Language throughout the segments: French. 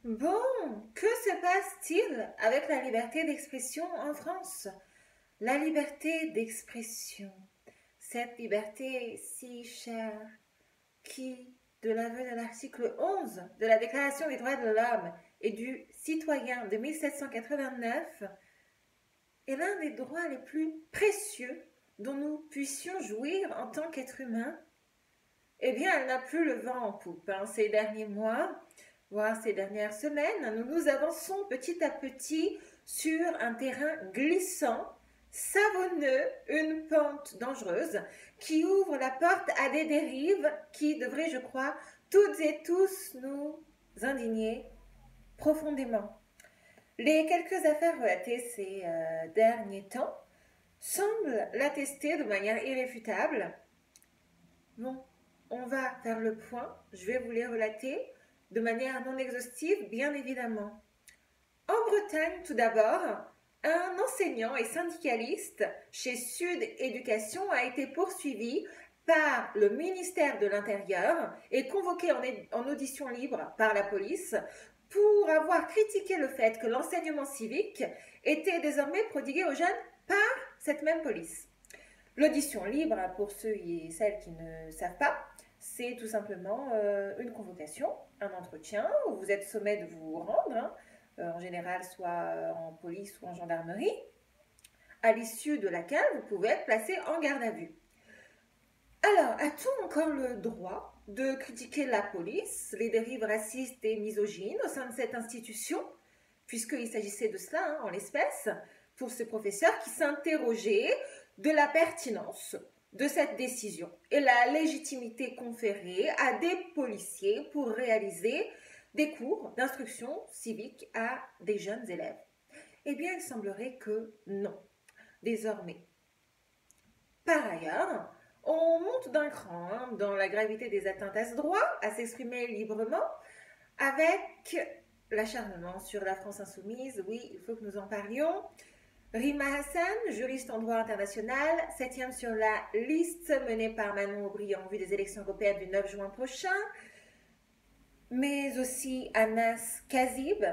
Bon, que se passe-t-il avec la liberté d'expression en France? La liberté d'expression, cette liberté si chère qui, de l'aveu de l'article 11 de la Déclaration des droits de l'homme et du citoyen de 1789, est l'un des droits les plus précieux dont nous puissions jouir en tant qu'êtres humains, eh bien, elle n'a plus le vent en poupe. Ces derniers mois, voire ces dernières semaines, nous nous avançons petit à petit sur un terrain glissant, savonneux, une pente dangereuse qui ouvre la porte à des dérives qui devraient, je crois, toutes et tous nous indigner profondément. Les quelques affaires relatées ces derniers temps semblent l'attester de manière irréfutable. Bon, on va faire le point. Je vais vous les relater de manière non exhaustive, bien évidemment. En Bretagne, tout d'abord, un enseignant et syndicaliste chez Sud Éducation a été poursuivi par le ministère de l'Intérieur et convoqué en audition libre par la police pour avoir critiqué le fait que l'enseignement civique était désormais prodigué aux jeunes par cette même police. L'audition libre, pour ceux et celles qui ne savent pas, c'est tout simplement une convocation, un entretien où vous êtes sommé de vous rendre, en général soit en police ou en gendarmerie, à l'issue de laquelle vous pouvez être placé en garde à vue. Alors, a-t-on encore le droit de critiquer la police, les dérives racistes et misogynes au sein de cette institution, puisqu'il s'agissait de cela, en l'espèce, pour ce professeur qui s'interrogeait de la pertinence de cette décision et la légitimité conférée à des policiers pour réaliser des cours d'instruction civique à des jeunes élèves. Eh bien, il semblerait que non, désormais. Par ailleurs, on monte d'un cran dans la gravité des atteintes à ce droit, à s'exprimer librement, avec l'acharnement sur la France insoumise. Oui, il faut que nous en parlions. Rima Hassan, juriste en droit international, 7e sur la liste menée par Manon Aubry en vue des élections européennes du 9 juin prochain, mais aussi Anas Kazib,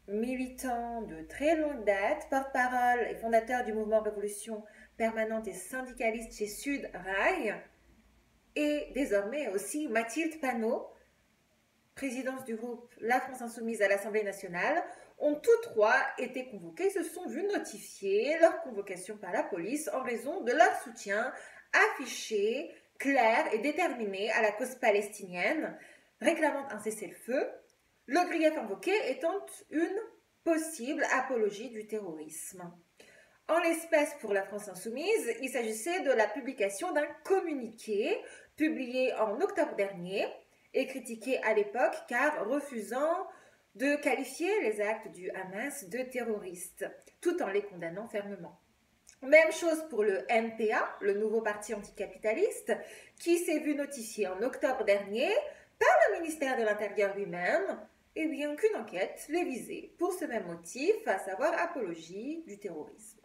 militant de très longue date, porte-parole et fondateur du mouvement Révolution permanente et syndicaliste chez Sud Rail, et désormais aussi Mathilde Panot, présidence du groupe La France Insoumise à l'Assemblée nationale, ont tous trois été convoqués, se sont vus notifier leur convocation par la police en raison de leur soutien affiché, clair et déterminé à la cause palestinienne, réclamant un cessez-le-feu, le grief invoqué étant une possible apologie du terrorisme. En l'espèce, pour la France Insoumise, il s'agissait de la publication d'un communiqué publié en octobre dernier et critiqué à l'époque car refusant de qualifier les actes du Hamas de terroristes, tout en les condamnant fermement. Même chose pour le NPA, le nouveau parti anticapitaliste, qui s'est vu notifier en octobre dernier par le ministère de l'Intérieur lui-même, et bien qu'une enquête les visait pour ce même motif, à savoir apologie du terrorisme.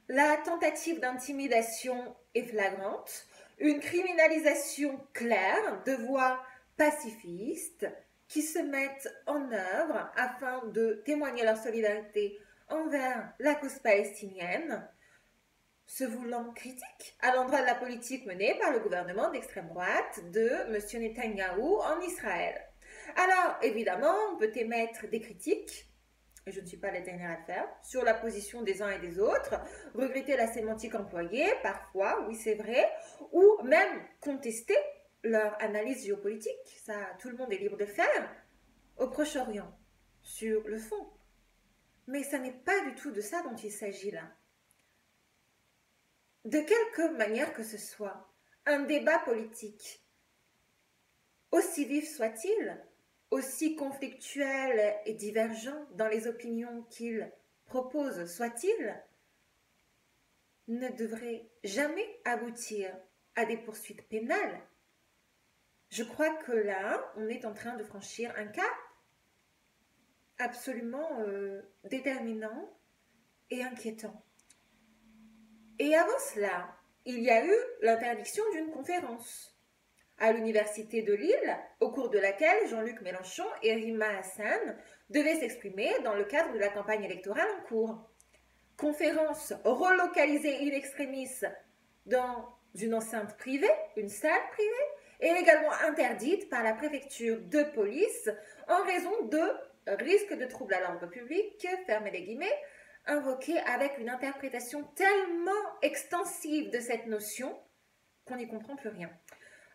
La tentative d'intimidation est flagrante, une criminalisation claire de voix pacifistes qui se mettent en œuvre afin de témoigner leur solidarité envers la cause palestinienne, se voulant critique à l'endroit de la politique menée par le gouvernement d'extrême droite de M. Netanyahou en Israël. Alors, évidemment, on peut émettre des critiques, et je ne suis pas la dernière à le faire, sur la position des uns et des autres, regretter la sémantique employée, parfois, oui c'est vrai, ou même contester leur analyse géopolitique, ça tout le monde est libre de faire, au Proche-Orient, sur le fond. Mais ça n'est pas du tout de ça dont il s'agit là. De quelque manière que ce soit, un débat politique, aussi vif soit-il, aussi conflictuel et divergent dans les opinions qu'il propose soit-il, ne devrait jamais aboutir à des poursuites pénales. Je crois que là, on est en train de franchir un cap absolument déterminant et inquiétant. Et avant cela, il y a eu l'interdiction d'une conférence à l'université de Lille, au cours de laquelle Jean-Luc Mélenchon et Rima Hassan devaient s'exprimer dans le cadre de la campagne électorale en cours. Conférence relocalisée in extremis dans une enceinte privée, une salle privée, et également interdite par la préfecture de police en raison de risques de troubles à l'ordre public, fermez les guillemets, invoqués avec une interprétation tellement extensive de cette notion qu'on n'y comprend plus rien.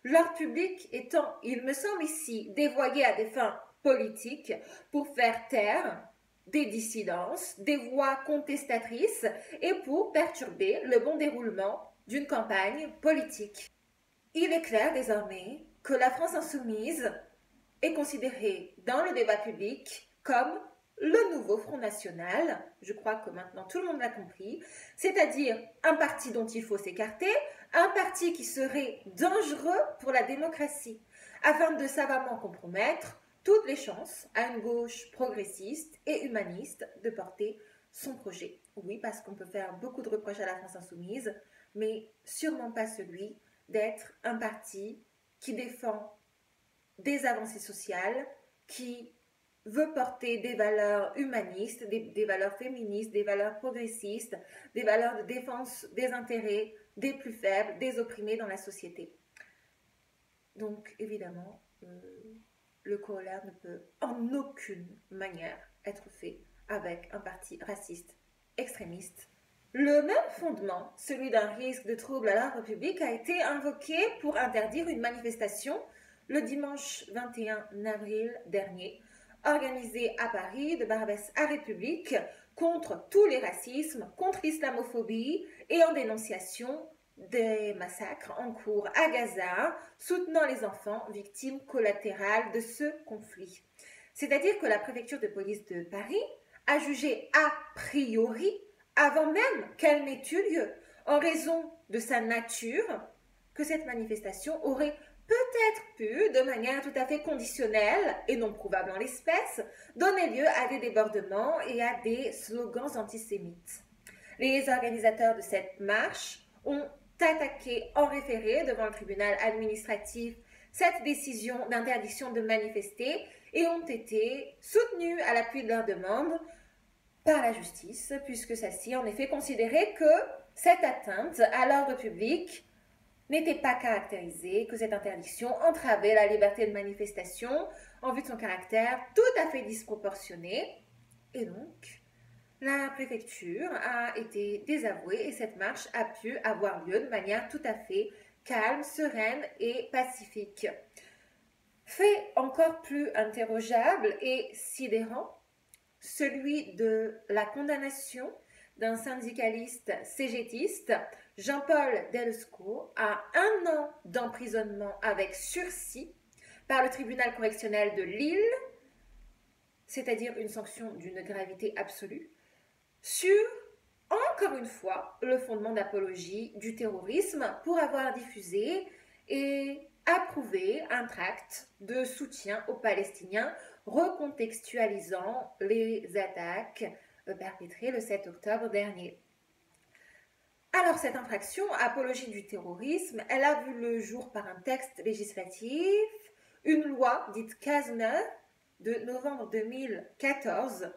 L'ordre public étant, il me semble ici, dévoyé à des fins politiques pour faire taire des dissidences, des voix contestatrices et pour perturber le bon déroulement d'une campagne politique. Il est clair désormais que la France insoumise est considérée dans le débat public comme le nouveau Front National, je crois que maintenant tout le monde l'a compris, c'est-à-dire un parti dont il faut s'écarter, un parti qui serait dangereux pour la démocratie, afin de savamment compromettre toutes les chances à une gauche progressiste et humaniste de porter son projet. Oui, parce qu'on peut faire beaucoup de reproches à la France insoumise, mais sûrement pas celui d'être un parti qui défend des avancées sociales, qui veut porter des valeurs humanistes, des valeurs féministes, des valeurs progressistes, des valeurs de défense des intérêts des plus faibles, des opprimés dans la société. Donc, évidemment, le corollaire ne peut en aucune manière être fait avec un parti raciste, extrémiste. Le même fondement, celui d'un risque de trouble à l'ordre public, a été invoqué pour interdire une manifestation le dimanche 21 avril dernier, organisée à Paris de Barbès à République contre tous les racismes, contre l'islamophobie et en dénonciation des massacres en cours à Gaza, soutenant les enfants victimes collatérales de ce conflit. C'est-à-dire que la préfecture de police de Paris a jugé a priori, avant même qu'elle n'ait eu lieu, en raison de sa nature, que cette manifestation aurait peut-être pu, de manière tout à fait conditionnelle et non prouvable en l'espèce, donner lieu à des débordements et à des slogans antisémites. Les organisateurs de cette marche ont attaqué en référé devant le tribunal administratif cette décision d'interdiction de manifester et ont été soutenus à l'appui de leur demande par la justice, puisque celle-ci en effet considérait que cette atteinte à l'ordre public n'était pas caractérisée, que cette interdiction entravait la liberté de manifestation en vue de son caractère tout à fait disproportionné. Et donc, la préfecture a été désavouée et cette marche a pu avoir lieu de manière tout à fait calme, sereine et pacifique. Fait encore plus interrogeable et sidérant, celui de la condamnation d'un syndicaliste cégétiste, Jean-Paul Delesco, à 1 an d'emprisonnement avec sursis par le tribunal correctionnel de Lille, c'est-à-dire une sanction d'une gravité absolue, sur, encore une fois, le fondement d'apologie du terrorisme pour avoir diffusé et approuvé un tract de soutien aux Palestiniens recontextualisant les attaques perpétrées le 7 octobre dernier. Alors cette infraction, apologie du terrorisme, elle a vu le jour par un texte législatif, une loi dite Cazeneuve de novembre 2014,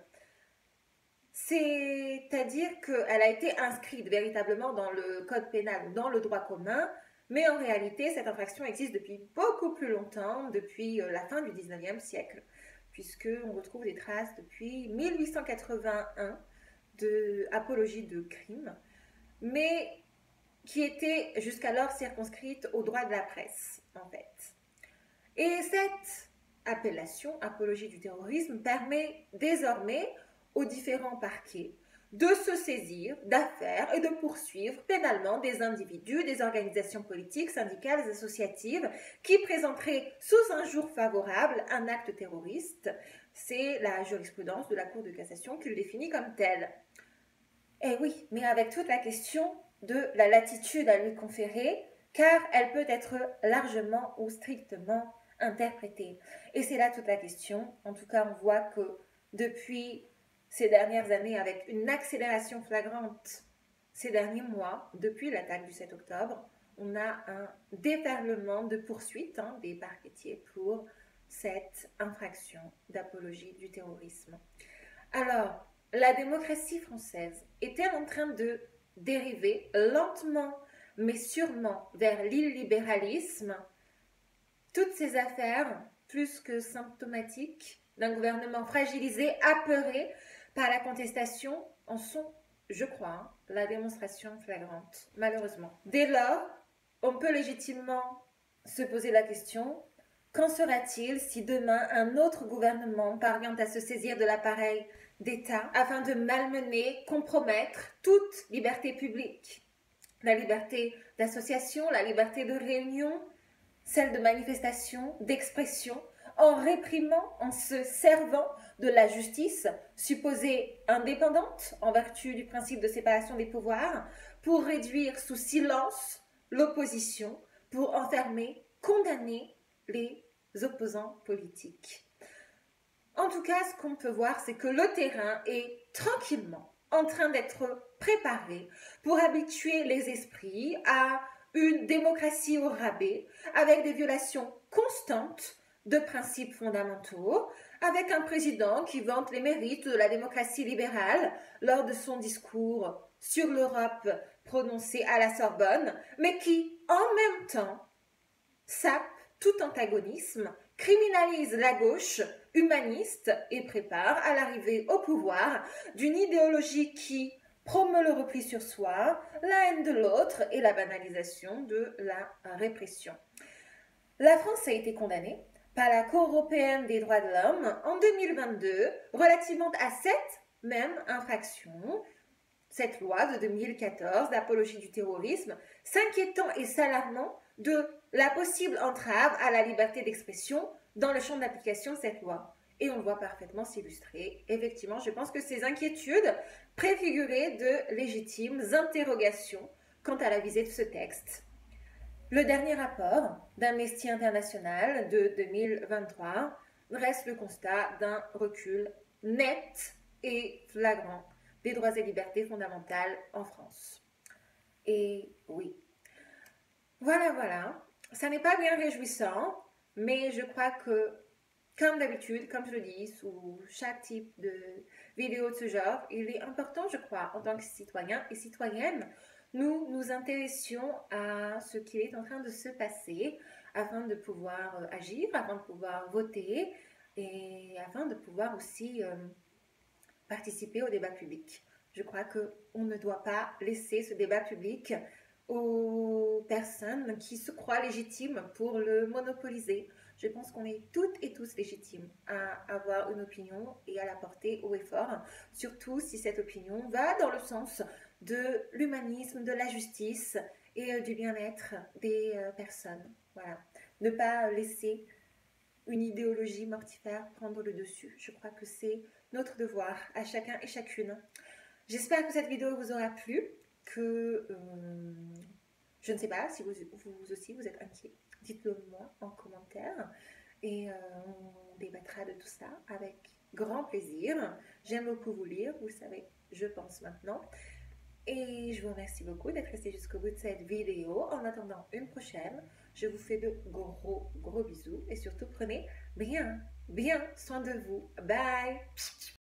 c'est-à-dire qu'elle a été inscrite véritablement dans le code pénal, dans le droit commun, mais en réalité, cette infraction existe depuis beaucoup plus longtemps, depuis la fin du 19e siècle, puisqu'on retrouve des traces depuis 1881 d'apologie de crime, mais qui était jusqu'alors circonscrite au droit de la presse, en fait. Et cette appellation, apologie du terrorisme, permet désormais aux différents parquets de se saisir d'affaires et de poursuivre pénalement des individus, des organisations politiques, syndicales, associatives qui présenteraient sous un jour favorable un acte terroriste. C'est la jurisprudence de la Cour de cassation qui le définit comme tel. Eh oui, mais avec toute la question de la latitude à lui conférer, car elle peut être largement ou strictement interprétée. Et c'est là toute la question. En tout cas, on voit que depuis ces dernières années, avec une accélération flagrante ces derniers mois, depuis l'attaque du 7 octobre, on a un déferlement de poursuites des parquetiers pour cette infraction d'apologie du terrorisme. Alors, la démocratie française est-elle en train de dériver lentement mais sûrement vers l'illibéralisme? Toutes ces affaires, plus que symptomatiques d'un gouvernement fragilisé, apeuré par la contestation, en sont, je crois, la démonstration flagrante, malheureusement. Dès lors, on peut légitimement se poser la question: qu'en sera-t-il si demain un autre gouvernement parvient à se saisir de l'appareil d'État afin de malmener, compromettre toute liberté publique? La liberté d'association, la liberté de réunion, celle de manifestation, d'expression, en réprimant, en se servant de la justice, supposée indépendante en vertu du principe de séparation des pouvoirs, pour réduire sous silence l'opposition, pour enfermer, condamner les opposants politiques. En tout cas, ce qu'on peut voir, c'est que le terrain est tranquillement en train d'être préparé pour habituer les esprits à une démocratie au rabais, avec des violations constantes de principes fondamentaux, avec un président qui vante les mérites de la démocratie libérale lors de son discours sur l'Europe prononcé à la Sorbonne, mais qui, en même temps, sape tout antagonisme, criminalise la gauche humaniste et prépare à l'arrivée au pouvoir d'une idéologie qui promeut le repli sur soi, la haine de l'autre et la banalisation de la répression. La France a été condamnée par la Cour européenne des droits de l'homme en 2022 relativement à cette même infraction, cette loi de 2014 d'apologie du terrorisme, s'inquiétant et s'alarmant de la possible entrave à la liberté d'expression dans le champ d'application de cette loi. Et on le voit parfaitement s'illustrer. Effectivement, je pense que ces inquiétudes préfiguraient de légitimes interrogations quant à la visée de ce texte. Le dernier rapport d'Amnesty International de 2023 dresse le constat d'un recul net et flagrant des droits et libertés fondamentales en France. Et oui, voilà, ça n'est pas bien réjouissant, mais je crois que, comme d'habitude, comme je le dis, sous chaque type de vidéo de ce genre, il est important, je crois, en tant que citoyen et citoyenne, nous nous intéressions à ce qui est en train de se passer afin de pouvoir agir, afin de pouvoir voter et afin de pouvoir aussi participer au débat public. Je crois qu'on ne doit pas laisser ce débat public aux personnes qui se croient légitimes pour le monopoliser. Je pense qu'on est toutes et tous légitimes à avoir une opinion et à la porter haut et fort, surtout si cette opinion va dans le sens de l'humanisme, de la justice et du bien-être des personnes. Voilà. Ne pas laisser une idéologie mortifère prendre le dessus. Je crois que c'est notre devoir à chacun et chacune. J'espère que cette vidéo vous aura plu, que je ne sais pas si vous aussi vous êtes inquiets. Dites-le moi en commentaire et on débattra de tout ça avec grand plaisir. J'aime beaucoup vous lire, vous le savez, je pense maintenant. Et je vous remercie beaucoup d'être resté jusqu'au bout de cette vidéo. En attendant une prochaine, je vous fais de gros bisous et surtout prenez bien soin de vous. Bye!